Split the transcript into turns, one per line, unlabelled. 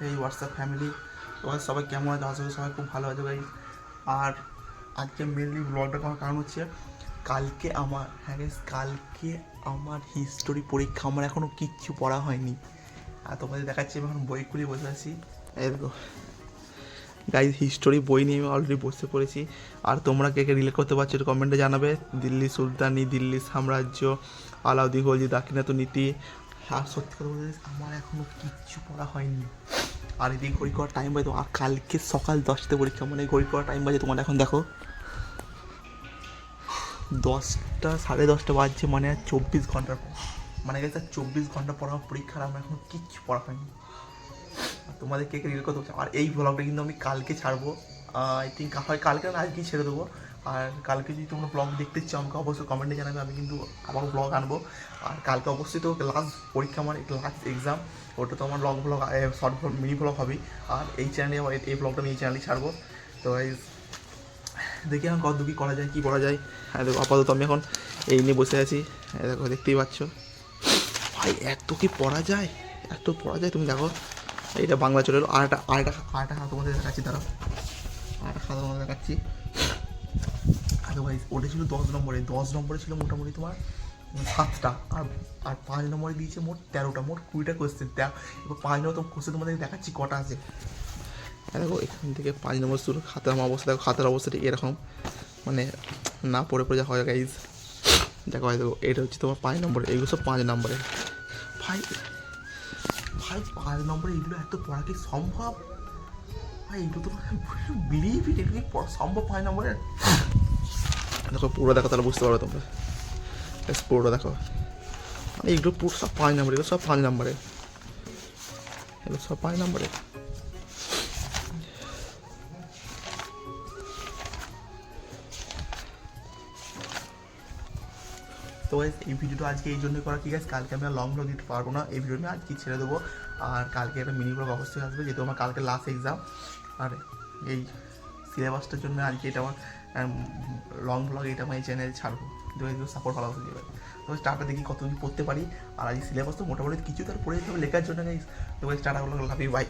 এই WhatsApp family, তোমাদের সবাই কেমন আছে? আশা করি সবাই খুব ভালো আছে গাইজ। আর আজকে মেনলি ব্লগটা করার কারণ হচ্ছে কালকে আমার হিস্টোরি পরীক্ষা, আমার এখনও কিচ্ছু পড়া হয়নি। আর তোমাদের দেখাচ্ছি আমি এখন বই খুলে বসে আছি। এই দেখো গাইজ, হিস্টোরি বই নিয়ে আমি অলরেডি বসে পড়েছি। আর তোমরা কে কে রিলেট করতে পারছো এটা কমেন্টে জানাবে। দিল্লি সুলতানি, দিল্লি সাম্রাজ্য, আলাউদ্দিন খলজি, দাক্ষিণাত্য নীতি। আর সত্যি কথা বলতে আমার এখনও কিচ্ছু পড়া হয়নি। আর এদিকে ঘড়ি করার টাইম বাজে, আর কালকে সকাল 10টায় পরীক্ষা, মানে ঘড়ি করার টাইম বাজে তোমার এখন দেখো 10টা, 10:30 বাজছে, মানে আর 24 ঘন্টার পর, মানে গেছে 24 ঘন্টা পর আমার পরীক্ষার, আমার এখন কিচ্ছু পড়া হয়নি। আর তোমাদের কে কে রিল করতে হচ্ছে। আর এই ব্লগটা কিন্তু আমি কালকে ছাড়বো, আই থিঙ্ক হয় কালকে না আজকেই ছেড়ে দেবো। আর কালকে যদি তোমরা ব্লগ দেখতে চাও আমাকে অবশ্যই কমেন্টে জানাবে, আমি কিন্তু আবার ব্লগ আনবো। আর কালকে অবশ্যই তো লাস্ট পরীক্ষা, আমার লাস্ট এক্সাম, ওটা তো আমার long blog, short mini blog হবেই। আর এই চ্যানেলে এই ব্লগটা আমি এই চ্যানেলেই ছাড়বো। তো দেখি এখন কত কী করা যায়, কী করা যায়। হ্যাঁ দেখো, আপাতত আমি এখন এই নিয়ে বসে আছি। দেখো দেখতেই পাচ্ছ ভাই, এত কি পড়া যায়, এত পড়া যায়। তুমি দেখো এইটা বাংলা চলে এলো। আরেকটা খাতা তোমাদের দেখাচ্ছি, দাঁড়াও আরেকটা খাতা তোমাদের দেখাচ্ছি। আচ্ছা ভাই, ওটা ছিল 10 নম্বরে ছিল মোটামুটি তোমার 7টা, আর 5 নম্বরে দিয়েছে মোট 13টা, মোট 20টা কোয়েশ্চেন। এবার 5 নম্বর কোয়েশ্চেন তোমাদের দেখাচ্ছি কটা আছে। দেখো এখান থেকে 5 নম্বর শুরু। খাতার আমার অবস্থা দেখো, খাতার অবস্থা ঠিক এরকম, মানে না পড়ে পড়ে যা হয় গাইজ। দেখো ভাই, দেখো এটা হচ্ছে তোমার 5 নম্বরে, এইগুলো সব 5 নম্বরে। ভাই ভাই 5 নম্বরে এগুলো এত পড়া কি সম্ভব? ভাই এগুলো তো বিলিভ ইট, এগুলো কি সম্ভব 5 নম্বরে? দেখো পুরো দেখো, তাহলে বুঝতে পারবে তোমরা। পুরোটা দেখো, মানে এগুলো পুরো সব 5 নম্বরে, এগুলো সব 5 নম্বরে, এগুলো সব 5 নম্বরে। তো এই ভিডিওটা আজকে এই জন্যই করা, ঠিক আছে? কালকে আমি আর লং ব্লগ দিতে পারবো না, এই ভিডিওটা আজকে ছেড়ে দেবো। আর কালকে একটা মিনি ব্লগ অবশ্যই আসবে, যেহেতু আমার কালকে লাস্ট এক্সাম। আর এই সিলেবাসটার জন্য আজকে এটা আমার লং ব্লগ, এটা আমি এই চ্যানেলে ছাড়বো। তো এগুলো সাপোর্ট ভালো দেবে। তো স্টার্টটা দেখি কত কি পড়তে পারি। আর আজ সিলেবাস তো মোটামুটি কিছু তার পড়ে যেতে হবে লেখার জন্য। তো স্টার্ট হলো, লাভ ইউ, বাই।